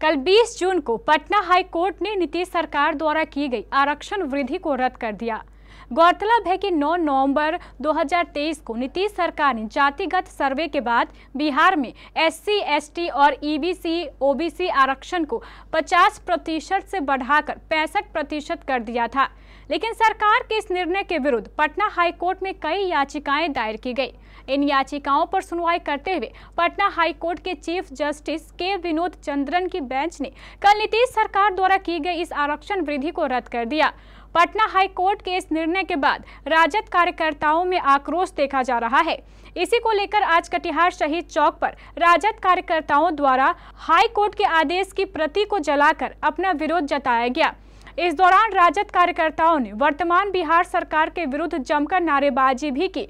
कल 20 जून को Patna high court ने नीतीश सरकार द्वारा की गई आरक्षण वृद्धि को रद्द कर दिया। गौरतलब है कि 9 नवंबर 2023 को नीतीश सरकार ने जातिगत सर्वे के बाद बिहार में SC, ST और EBC, OBC आरक्षण को 50% से बढ़ाकर 65% कर दिया था। लेकिन सरकार के इस निर्णय के विरुद्ध पटना हाई कोर्ट में कई याचिकाएं दायर की गई। इन याचिकाओं पर सुनवाई करते हुए पटना हाई कोर्ट के चीफ जस्टिस के विनोद चंद्रन की बेंच ने कल नीतीश सरकार द्वारा की गई इस आरक्षण वृद्धि को रद्द कर दिया। पटना हाई कोर्ट के इस निर्णय के बाद राजद कार्यकर्ताओं में आक्रोश देखा जा रहा है। इसी को लेकर आज कटिहार शहीद चौक पर राजद कार्यकर्ताओं द्वारा हाई कोर्ट के आदेश की प्रति को जलाकर अपना विरोध जताया गया। इस दौरान राजद कार्यकर्ताओं ने वर्तमान बिहार सरकार के विरुद्ध जमकर नारेबाजी भी की।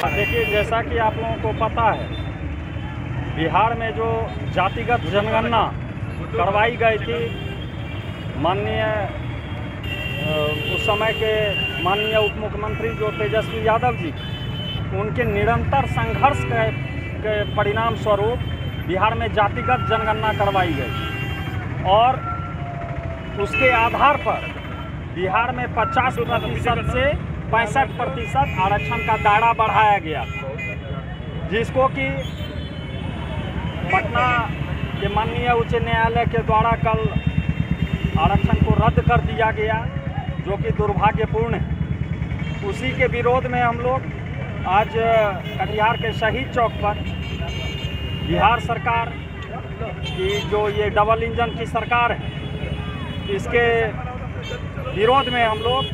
देखिए, जैसा कि आप लोगों को पता है, बिहार में जो जातिगत जनगणना करवाई गई थी, माननीय उस समय के माननीय उप मुख्यमंत्री जो तेजस्वी यादव जी, उनके निरंतर संघर्ष के परिणाम स्वरूप बिहार में जातिगत जनगणना करवाई गई और उसके आधार पर बिहार में 50% से 65% आरक्षण का दायरा बढ़ाया गया, जिसको कि पटना के माननीय उच्च न्यायालय के द्वारा कल आरक्षण को रद्द कर दिया गया, जो कि दुर्भाग्यपूर्ण है। उसी के विरोध में हम लोग आज कटिहार के शहीद चौक पर बिहार सरकार की जो ये डबल इंजन की सरकार है, इसके विरोध में हम लोग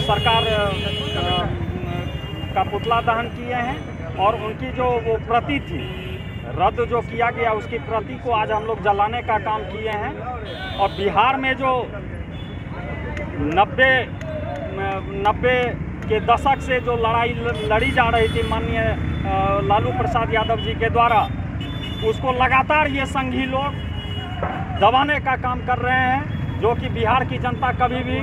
सरकार का पुतला दहन किए हैं और उनकी जो वो प्रति थी रद्द जो किया गया, उसकी प्रति को आज हम लोग जलाने का काम किए हैं। और बिहार में जो 90 के दशक से जो लड़ाई लड़ी जा रही थी माननीय लालू प्रसाद यादव जी के द्वारा, उसको लगातार ये संघी लोग दबाने का काम कर रहे हैं, जो कि बिहार की जनता कभी भी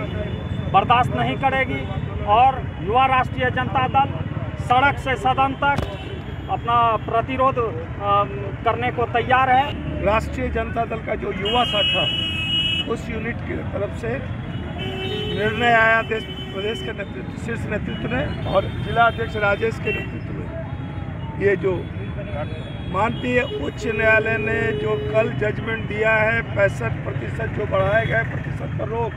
बर्दाश्त नहीं करेगी। और युवा राष्ट्रीय जनता दल सड़क से सदन तक अपना प्रतिरोध करने को तैयार है। राष्ट्रीय जनता दल का जो युवा शाखा, उस यूनिट की तरफ से निर्णय आया प्रदेश के नेतृत्व, शीर्ष नेतृत्व ने और जिला अध्यक्ष राजेश के नेतृत्व में, ये जो माननीय उच्च न्यायालय ने जो कल जजमेंट दिया है 65% जो बढ़ाए गए प्रतिशत पर रोक,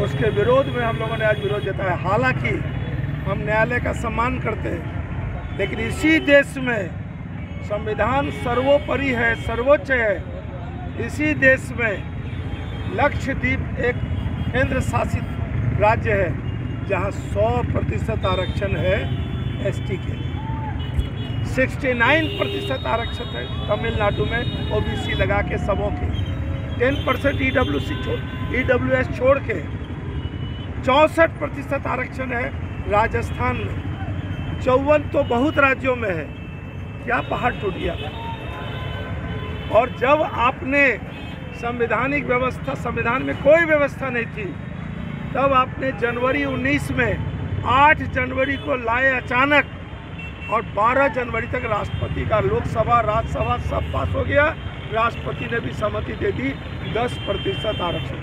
उसके विरोध में हम लोगों ने आज विरोध जताया। हालांकि हम न्यायालय का सम्मान करते हैं, लेकिन इसी देश में संविधान सर्वोपरि है, सर्वोच्च है। इसी देश में लक्षद्वीप एक केंद्र शासित राज्य है, जहां 100% आरक्षण है ST के, 69% आरक्षण है तमिलनाडु में OBC लगा के सबों के, 10% EWS छोड़ के 64% आरक्षण है राजस्थान में, 54 तो बहुत राज्यों में है। क्या पहाड़ टूट गया? और जब आपने संवैधानिक व्यवस्था, संविधान में कोई व्यवस्था नहीं थी, तब आपने जनवरी 19 में 8 जनवरी को लाए अचानक, और 12 जनवरी तक राष्ट्रपति का लोकसभा राज्यसभा सब पास हो गया। राष्ट्रपति ने भी सहमति दे दी 10% आरक्षण।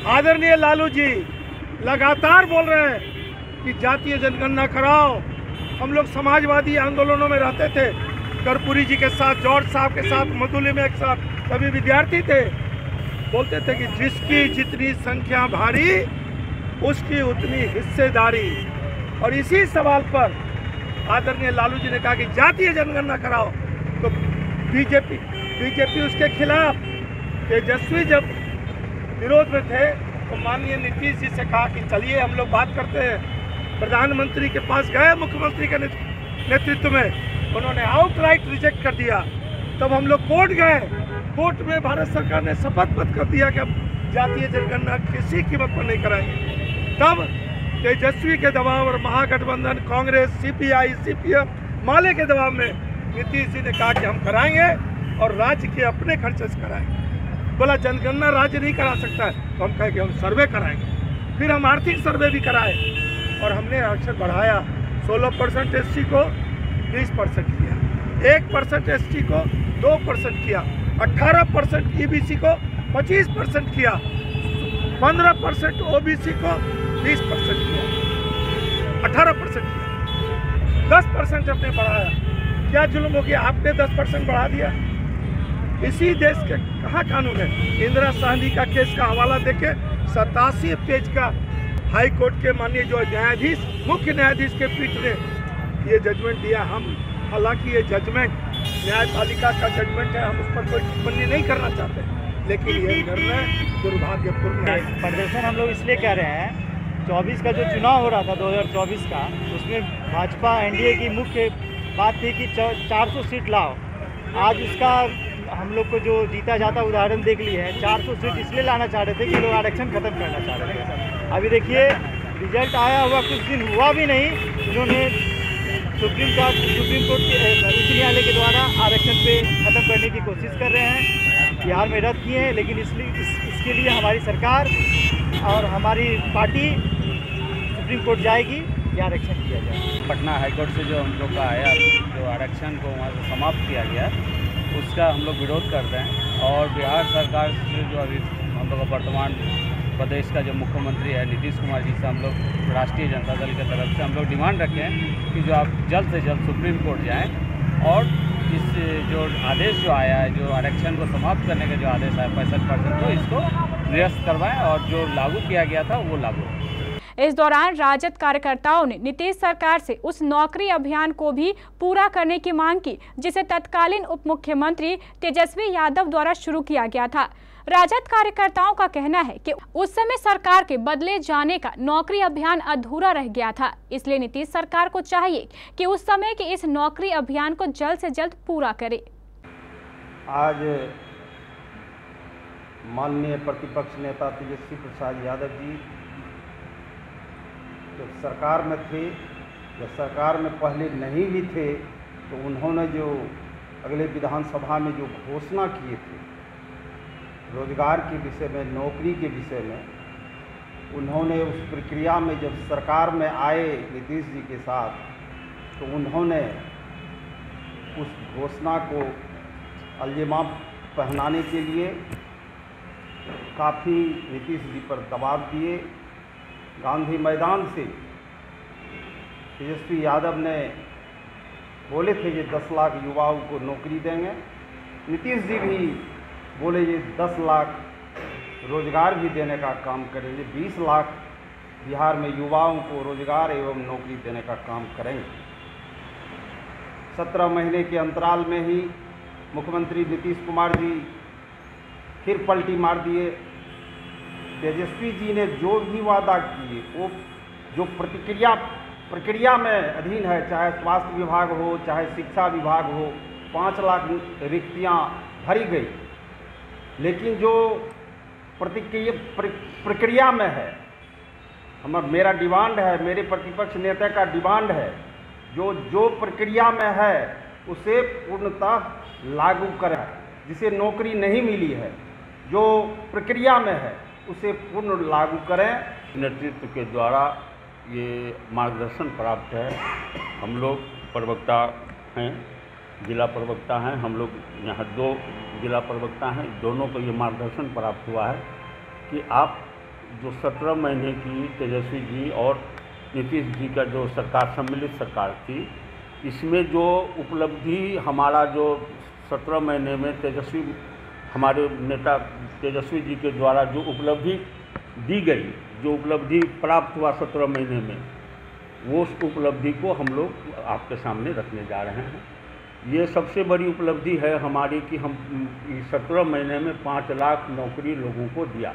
आदरणीय लालू जी लगातार बोल रहे हैं कि जातीय जनगणना कराओ। हम लोग समाजवादी आंदोलनों में रहते थे, कर्पूरी जी के साथ, जॉर्ज साहब के साथ, मधुलिम एक साथ, सभी विद्यार्थी थे। बोलते थे कि जिसकी जितनी संख्या भारी उसकी उतनी हिस्सेदारी। और इसी सवाल पर आदरणीय लालू जी ने कहा कि जातीय जनगणना कराओ, तो बीजेपी उसके खिलाफ। तेजस्वी जब विरोध में थे तो माननीय नीतीश जी से कहा कि चलिए हम लोग बात करते हैं। प्रधानमंत्री के पास गए, मुख्यमंत्री के नेतृत्व में, उन्होंने आउटराइट रिजेक्ट कर दिया। तब हम लोग कोर्ट गए, कोर्ट में भारत सरकार ने शपथ पत्र कर दिया कि अब जातीय जनगणना किसी कीमत पर नहीं कराएंगे। तब तेजस्वी के दबाव और महागठबंधन, कांग्रेस, CPI, CPM, माले के दबाव में नीतीश जी ने कहा कि हम कराएंगे और राज्य के अपने खर्चे से कराएंगे। बोला जनगणना राज्य नहीं करा सकता है, तो हम कहे कि हम सर्वे कराएंगे। फिर हम आर्थिक सर्वे भी कराए और हमने आरक्षण बढ़ाया। 16% SC को 20% किया, 1% ST को 2% किया, 18% EBC को 25% किया, 15% OBC को 20% किया, 18% किया, 10% हमने बढ़ाया। क्या जुल्म हो गया? आपने 10% बढ़ा दिया। इसी देश के कहाँ कानून है? इंदिरा साहनी का केस का हवाला देके 87 पेज का हाई कोर्ट के माननीय जो न्यायाधीश, मुख्य न्यायाधीश के पीठ ने ये जजमेंट दिया। हम हालांकि ये जजमेंट न्यायपालिका का जजमेंट है, हम उस पर कोई टिप्पणी नहीं करना चाहते, लेकिन ये निर्णय दुर्भाग्यपूर्ण है। प्रदर्शन हम लोग इसलिए कह रहे हैं, 24 का जो चुनाव हो रहा था 2024 का, उसमें भाजपा NDA की मुख्य बात थी कि 400 सीट लाओ। आज उसका हम लोग को जो जीता जाता उदाहरण देख लिया है। 400 सीट इसलिए लाना चाह रहे थे कि लोग आरक्षण खत्म करना चाह रहे थे। अभी देखिए रिजल्ट आया हुआ कुछ दिन हुआ भी नहीं, उन्होंने सुप्रीम कोर्ट उच्च न्यायालय के द्वारा आरक्षण पे खत्म करने की कोशिश कर रहे हैं। बिहार में रद्द किए हैं, लेकिन इसके लिए हमारी सरकार और हमारी पार्टी सुप्रीम कोर्ट जाएगी कि आरक्षण किया जाए। पटना हाईकोर्ट से जो हम लोग का आया, जो आरक्षण को वहाँ से समाप्त किया गया, उसका हम लोग विरोध करते हैं। और बिहार सरकार से जो अभी हम लोग का वर्तमान प्रदेश का जो मुख्यमंत्री है नीतीश कुमार जी से हम लोग राष्ट्रीय जनता दल की तरफ से हम लोग डिमांड रखें हैं कि जो आप जल्द से जल्द सुप्रीम कोर्ट जाएं और इस जो आदेश जो आया है, जो आरक्षण को समाप्त करने का जो आदेश आया 65%, तो इसको निरस्त करवाएं और जो लागू किया गया था वो लागू। इस दौरान राजद कार्यकर्ताओं ने नीतीश सरकार से उस नौकरी अभियान को भी पूरा करने की मांग की जिसे तत्कालीन उप मुख्यमंत्री तेजस्वी यादव द्वारा शुरू किया गया था। राजद कार्यकर्ताओं का कहना है कि उस समय सरकार के बदले जाने का नौकरी अभियान अधूरा रह गया था, इसलिए नीतीश सरकार को चाहिए कि उस समय के इस नौकरी अभियान को जल्द से जल्द पूरा करे। आज माननीय प्रतिपक्ष नेता तेजस्वी प्रसाद यादव जी जब सरकार में थे, जब सरकार में पहले नहीं भी थे, तो उन्होंने जो अगले विधानसभा में जो घोषणा किए थे रोजगार के विषय में, नौकरी के विषय में, उन्होंने उस प्रक्रिया में जब सरकार में आए नीतीश जी के साथ, तो उन्होंने उस घोषणा को अलजेमा पहनाने के लिए काफ़ी नीतीश जी पर दबाव दिए। गांधी मैदान से तेजस्वी यादव ने बोले थे कि 10 लाख युवाओं को नौकरी देंगे। नीतीश जी भी बोले ये 10 लाख रोजगार भी देने का काम करेंगे, 20 लाख बिहार में युवाओं को रोजगार एवं नौकरी देने का काम करेंगे। 17 महीने के अंतराल में ही मुख्यमंत्री नीतीश कुमार जी फिर पलटी मार दिए। तेजस्वी जी ने जो भी वादा किए वो जो प्रक्रिया में अधीन है, चाहे स्वास्थ्य विभाग हो, चाहे शिक्षा विभाग हो, 5 लाख रिक्तियाँ भरी गई, लेकिन जो प्रक्रिया में है, मेरा डिमांड है, मेरे प्रतिपक्ष नेता का डिमांड है, जो प्रक्रिया में है उसे पूर्णतः लागू करें। जिसे नौकरी नहीं मिली है, जो प्रक्रिया में है उसे पूर्ण लागू करें। नेतृत्व के द्वारा ये मार्गदर्शन प्राप्त है। हम लोग प्रवक्ता हैं, जिला प्रवक्ता हैं, हम लोग यहाँ 2 जिला प्रवक्ता हैं, दोनों को ये मार्गदर्शन प्राप्त हुआ है कि आप जो 17 महीने की तेजस्वी जी और नीतीश जी का जो सरकार, सम्मिलित सरकार थी, इसमें जो उपलब्धि हमारा जो 17 महीने में तेजस्वी, हमारे नेता तेजस्वी जी के द्वारा जो उपलब्धि दी गई, जो उपलब्धि प्राप्त हुआ 17 महीने में, वो उस उपलब्धि को हम लोग आपके सामने रखने जा रहे हैं। ये सबसे बड़ी उपलब्धि है हमारी कि हम 17 महीने में 5 लाख नौकरी लोगों को दिया।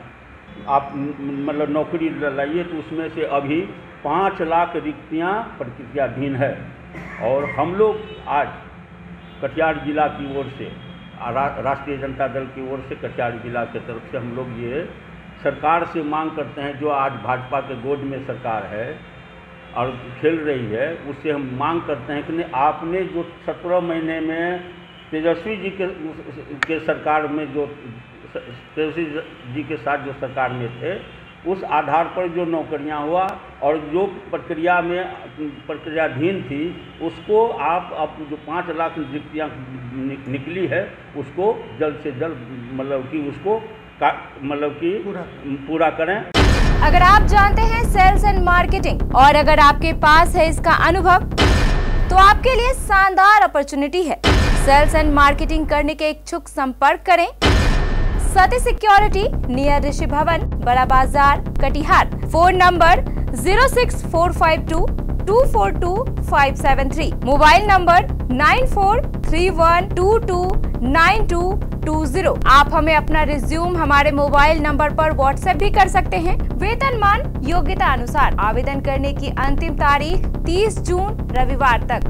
आप मतलब नौकरी लाइए तो उसमें से अभी 5 लाख रिक्तियाँ प्रक्रियाधीन है। और हम लोग आज कटिहार जिला की ओर से, राष्ट्रीय जनता दल की ओर से कटिहार जिला की तरफ से हम लोग ये सरकार से मांग करते हैं, जो आज भाजपा के गोद में सरकार है, और खेल रही है, उससे हम मांग करते हैं कि आपने जो 17 महीने में तेजस्वी जी के सरकार में जो तेजस्वी जी के साथ जो सरकार में थे, उस आधार पर जो नौकरियां हुआ और जो प्रक्रियाधीन थी, उसको आप जो 5 लाख रिक्तियाँ निकली है, उसको जल्द से जल्द मतलब कि उसको पूरा करें। अगर आप जानते हैं सेल्स एंड मार्केटिंग और अगर आपके पास है इसका अनुभव, तो आपके लिए शानदार अपॉर्चुनिटी है। सेल्स एंड मार्केटिंग करने के इच्छुक संपर्क करें सती सिक्योरिटी, नियर ऋषि भवन, बड़ा बाजार, Katihar. Phone number 06452242573, mobile number 9431229220। आप हमें अपना रिज्यूम हमारे मोबाइल नंबर पर व्हाट्सएप भी कर सकते हैं। वेतनमान योग्यता अनुसार। आवेदन करने की अंतिम तारीख 30 जून रविवार तक।